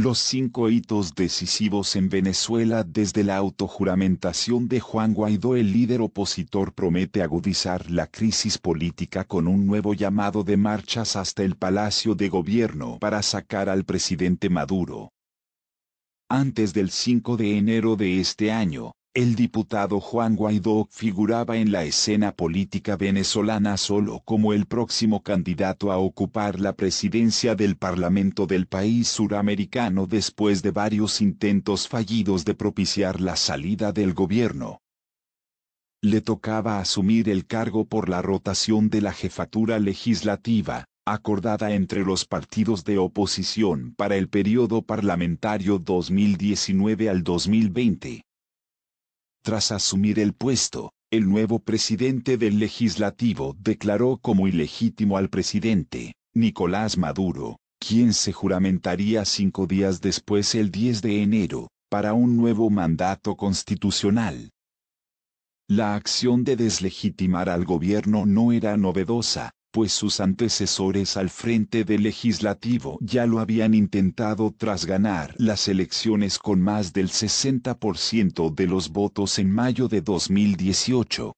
Los 5 hitos decisivos en Venezuela. Desde la autojuramentación de Juan Guaidó, el líder opositor promete agudizar la crisis política con un nuevo llamado de marchas hasta el Palacio de Gobierno para sacar al presidente Maduro. Antes del 5 de enero de este año, el diputado Juan Guaidó figuraba en la escena política venezolana solo como el próximo candidato a ocupar la presidencia del Parlamento del país suramericano después de varios intentos fallidos de propiciar la salida del gobierno. Le tocaba asumir el cargo por la rotación de la jefatura legislativa, acordada entre los partidos de oposición para el periodo parlamentario 2019 al 2020. Tras asumir el puesto, el nuevo presidente del Legislativo declaró como ilegítimo al presidente, Nicolás Maduro, quien se juramentaría 5 días después, el 10 de enero, para un nuevo mandato constitucional. La acción de deslegitimar al gobierno no era novedosa, pues sus antecesores al frente del legislativo ya lo habían intentado tras ganar las elecciones con más del 60% de los votos en mayo de 2018.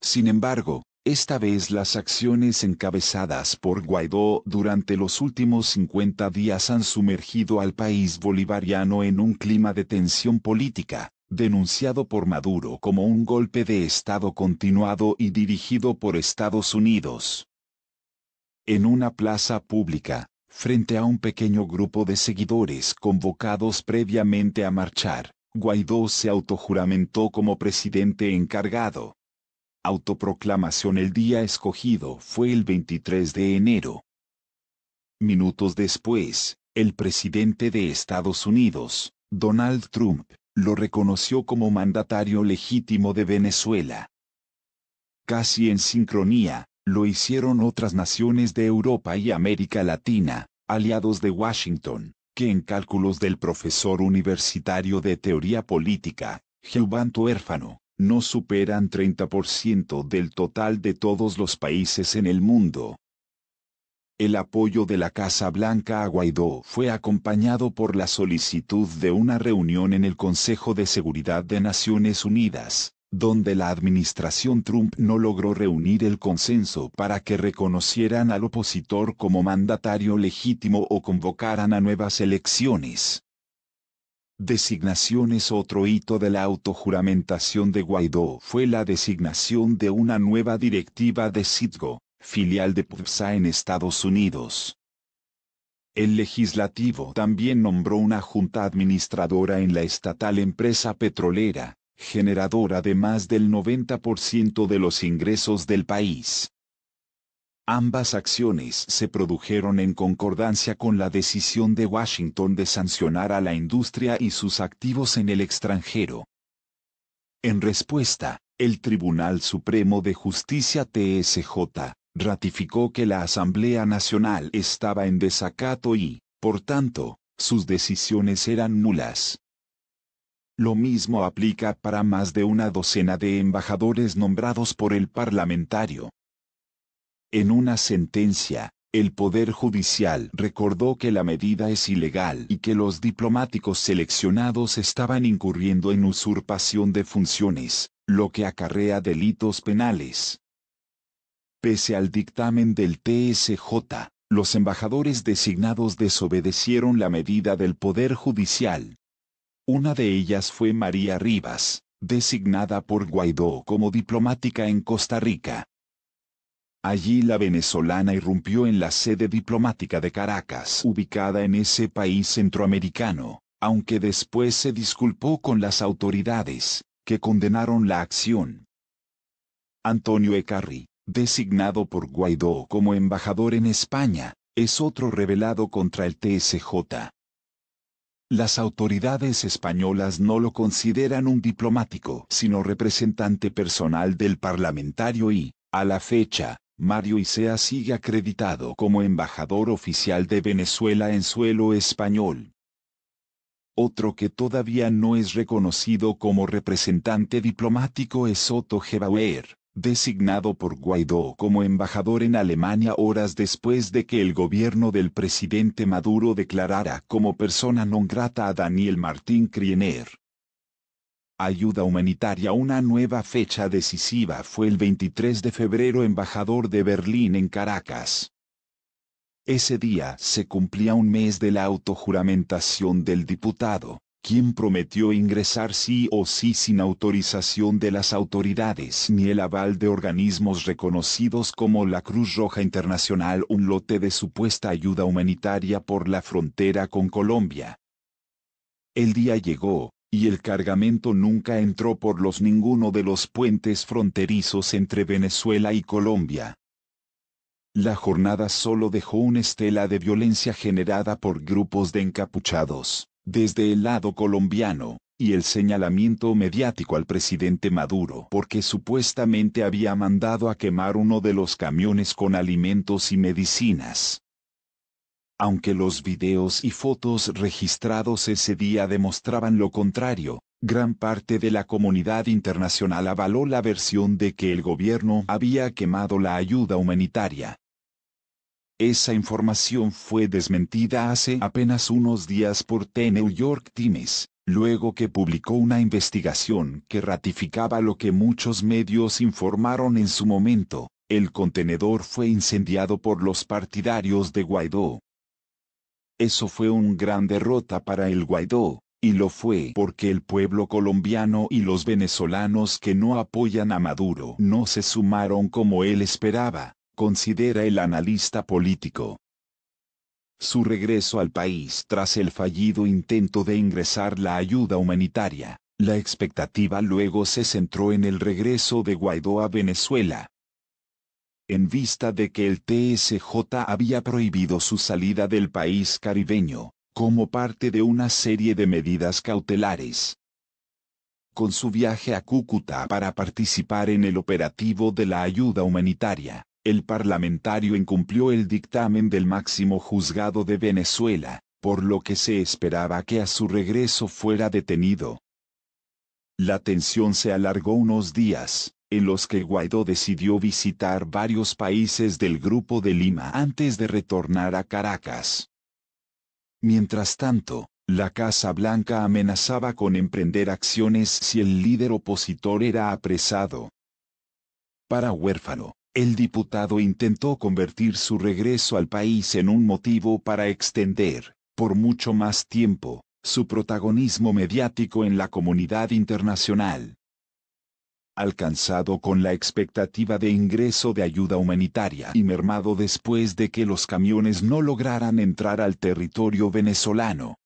Sin embargo, esta vez las acciones encabezadas por Guaidó durante los últimos 50 días han sumergido al país bolivariano en un clima de tensión política, denunciado por Maduro como un golpe de Estado continuado y dirigido por Estados Unidos. En una plaza pública, frente a un pequeño grupo de seguidores convocados previamente a marchar, Guaidó se autojuramentó como presidente encargado. Autoproclamación. El día escogido fue el 23 de enero. Minutos después, el presidente de Estados Unidos, Donald Trump, lo reconoció como mandatario legítimo de Venezuela. Casi en sincronía, lo hicieron otras naciones de Europa y América Latina, aliados de Washington, que en cálculos del profesor universitario de teoría política, Gilberto Huérfano, no superan 30% del total de todos los países en el mundo. El apoyo de la Casa Blanca a Guaidó fue acompañado por la solicitud de una reunión en el Consejo de Seguridad de Naciones Unidas, donde la administración Trump no logró reunir el consenso para que reconocieran al opositor como mandatario legítimo o convocaran a nuevas elecciones. Designaciones. Otro hito de la autojuramentación de Guaidó fue la designación de una nueva directiva de Citgo, filial de PDVSA en Estados Unidos. El legislativo también nombró una junta administradora en la estatal empresa petrolera, generadora de más del 90% de los ingresos del país. Ambas acciones se produjeron en concordancia con la decisión de Washington de sancionar a la industria y sus activos en el extranjero. En respuesta, el Tribunal Supremo de Justicia TSJ ratificó que la Asamblea Nacional estaba en desacato y, por tanto, sus decisiones eran nulas. Lo mismo aplica para más de una docena de embajadores nombrados por el parlamentario. En una sentencia, el Poder Judicial recordó que la medida es ilegal y que los diplomáticos seleccionados estaban incurriendo en usurpación de funciones, lo que acarrea delitos penales. Pese al dictamen del TSJ, los embajadores designados desobedecieron la medida del Poder Judicial. Una de ellas fue María Rivas, designada por Guaidó como diplomática en Costa Rica. Allí la venezolana irrumpió en la sede diplomática de Caracas, ubicada en ese país centroamericano, aunque después se disculpó con las autoridades, que condenaron la acción. Antonio Ecarri, designado por Guaidó como embajador en España, es otro rebelado contra el TSJ. Las autoridades españolas no lo consideran un diplomático, sino representante personal del parlamentario y, a la fecha, Mario Isea sigue acreditado como embajador oficial de Venezuela en suelo español. Otro que todavía no es reconocido como representante diplomático es Otto Gebauer, designado por Guaidó como embajador en Alemania horas después de que el gobierno del presidente Maduro declarara como persona non grata a Daniel Martín Kriener. Ayuda humanitaria. Una nueva fecha decisiva fue el 23 de febrero, embajador de Berlín en Caracas. Ese día se cumplía un mes de la autojuramentación del diputado, quien prometió ingresar sí o sí sin autorización de las autoridades ni el aval de organismos reconocidos como la Cruz Roja Internacional, un lote de supuesta ayuda humanitaria por la frontera con Colombia. El día llegó, y el cargamento nunca entró por ninguno de los puentes fronterizos entre Venezuela y Colombia. La jornada solo dejó una estela de violencia generada por grupos de encapuchados, desde el lado colombiano, y el señalamiento mediático al presidente Maduro porque supuestamente había mandado a quemar uno de los camiones con alimentos y medicinas. Aunque los videos y fotos registrados ese día demostraban lo contrario, gran parte de la comunidad internacional avaló la versión de que el gobierno había quemado la ayuda humanitaria. Esa información fue desmentida hace apenas unos días por The New York Times, luego que publicó una investigación que ratificaba lo que muchos medios informaron en su momento: el contenedor fue incendiado por los partidarios de Guaidó. Eso fue una gran derrota para el Guaidó, y lo fue porque el pueblo colombiano y los venezolanos que no apoyan a Maduro no se sumaron como él esperaba, considera el analista político. Su regreso al país tras el fallido intento de ingresar la ayuda humanitaria, la expectativa luego se centró en el regreso de Guaidó a Venezuela. En vista de que el TSJ había prohibido su salida del país caribeño, como parte de una serie de medidas cautelares. Con su viaje a Cúcuta para participar en el operativo de la ayuda humanitaria, el parlamentario incumplió el dictamen del máximo juzgado de Venezuela, por lo que se esperaba que a su regreso fuera detenido. La tensión se alargó unos días, en los que Guaidó decidió visitar varios países del Grupo de Lima antes de retornar a Caracas. Mientras tanto, la Casa Blanca amenazaba con emprender acciones si el líder opositor era apresado. Para Huérfano, el diputado intentó convertir su regreso al país en un motivo para extender, por mucho más tiempo, su protagonismo mediático en la comunidad internacional. Alcanzado con la expectativa de ingreso de ayuda humanitaria y mermado después de que los camiones no lograran entrar al territorio venezolano.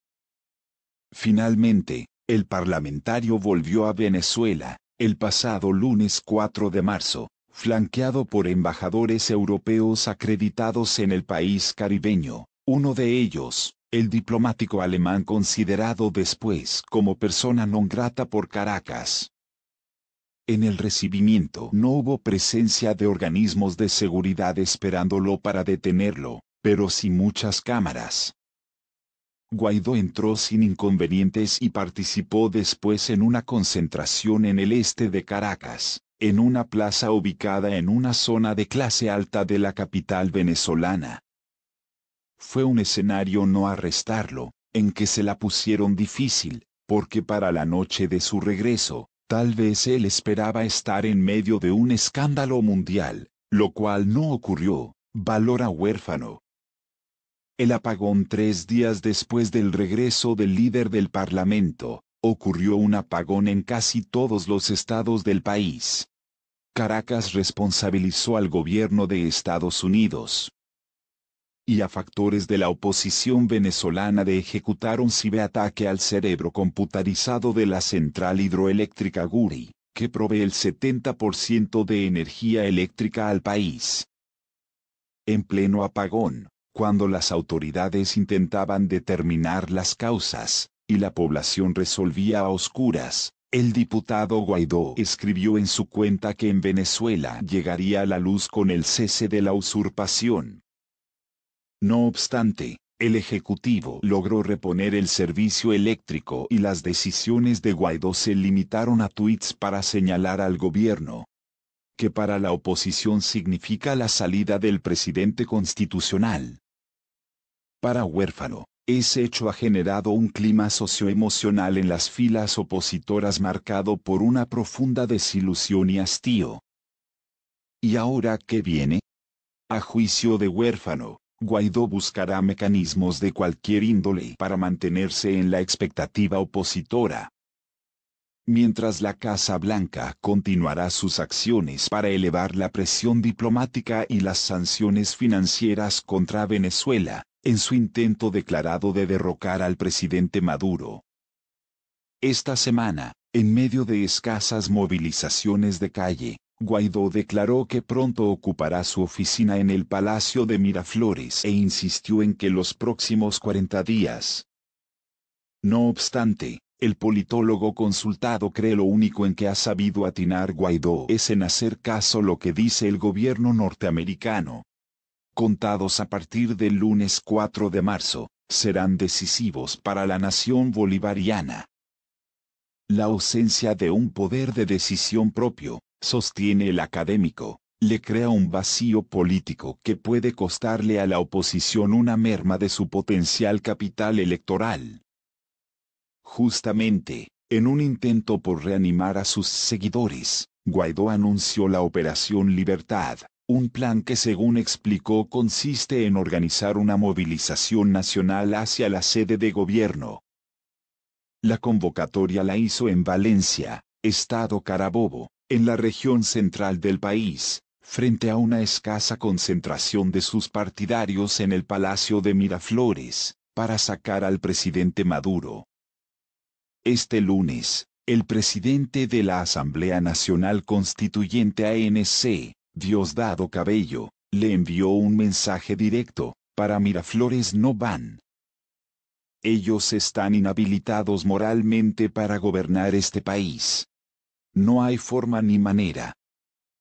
Finalmente, el parlamentario volvió a Venezuela, el pasado lunes 4 de marzo, flanqueado por embajadores europeos acreditados en el país caribeño, uno de ellos, el diplomático alemán considerado después como persona non grata por Caracas. En el recibimiento no hubo presencia de organismos de seguridad esperándolo para detenerlo, pero sí muchas cámaras. Guaidó entró sin inconvenientes y participó después en una concentración en el este de Caracas, en una plaza ubicada en una zona de clase alta de la capital venezolana. Fue un escenario no arrestarlo, en que se la pusieron difícil, porque para la noche de su regreso, tal vez él esperaba estar en medio de un escándalo mundial, lo cual no ocurrió, valora Huérfano. El apagón 3 días después del regreso del líder del Parlamento, ocurrió un apagón en casi todos los estados del país. Caracas responsabilizó al gobierno de Estados Unidos y a factores de la oposición venezolana de ejecutar un ciberataque al cerebro computarizado de la central hidroeléctrica Guri, que provee el 70% de energía eléctrica al país. En pleno apagón, cuando las autoridades intentaban determinar las causas, y la población resolvía a oscuras, el diputado Guaidó escribió en su cuenta que en Venezuela llegaría a la luz con el cese de la usurpación. No obstante, el Ejecutivo logró reponer el servicio eléctrico y las decisiones de Guaidó se limitaron a tuits para señalar al gobierno. que para la oposición significa la salida del presidente constitucional. Para Huérfano, ese hecho ha generado un clima socioemocional en las filas opositoras marcado por una profunda desilusión y hastío. ¿Y ahora qué viene? A juicio de Huérfano, Guaidó buscará mecanismos de cualquier índole para mantenerse en la expectativa opositora. Mientras la Casa Blanca continuará sus acciones para elevar la presión diplomática y las sanciones financieras contra Venezuela, en su intento declarado de derrocar al presidente Maduro. Esta semana, en medio de escasas movilizaciones de calle, Guaidó declaró que pronto ocupará su oficina en el Palacio de Miraflores e insistió en que los próximos 40 días. No obstante, el politólogo consultado cree lo único en que ha sabido atinar Guaidó es en hacer caso lo que dice el gobierno norteamericano. Contados a partir del lunes 4 de marzo, serán decisivos para la nación bolivariana. La ausencia de un poder de decisión propio, sostiene el académico, le crea un vacío político que puede costarle a la oposición una merma de su potencial capital electoral. Justamente, en un intento por reanimar a sus seguidores, Guaidó anunció la Operación Libertad, un plan que según explicó consiste en organizar una movilización nacional hacia la sede de gobierno. La convocatoria la hizo en Valencia, Estado Carabobo, en la región central del país, frente a una escasa concentración de sus partidarios en el Palacio de Miraflores, para sacar al presidente Maduro. Este lunes, el presidente de la Asamblea Nacional Constituyente ANC, Diosdado Cabello, le envió un mensaje directo: para Miraflores no van. Ellos están inhabilitados moralmente para gobernar este país. No hay forma ni manera,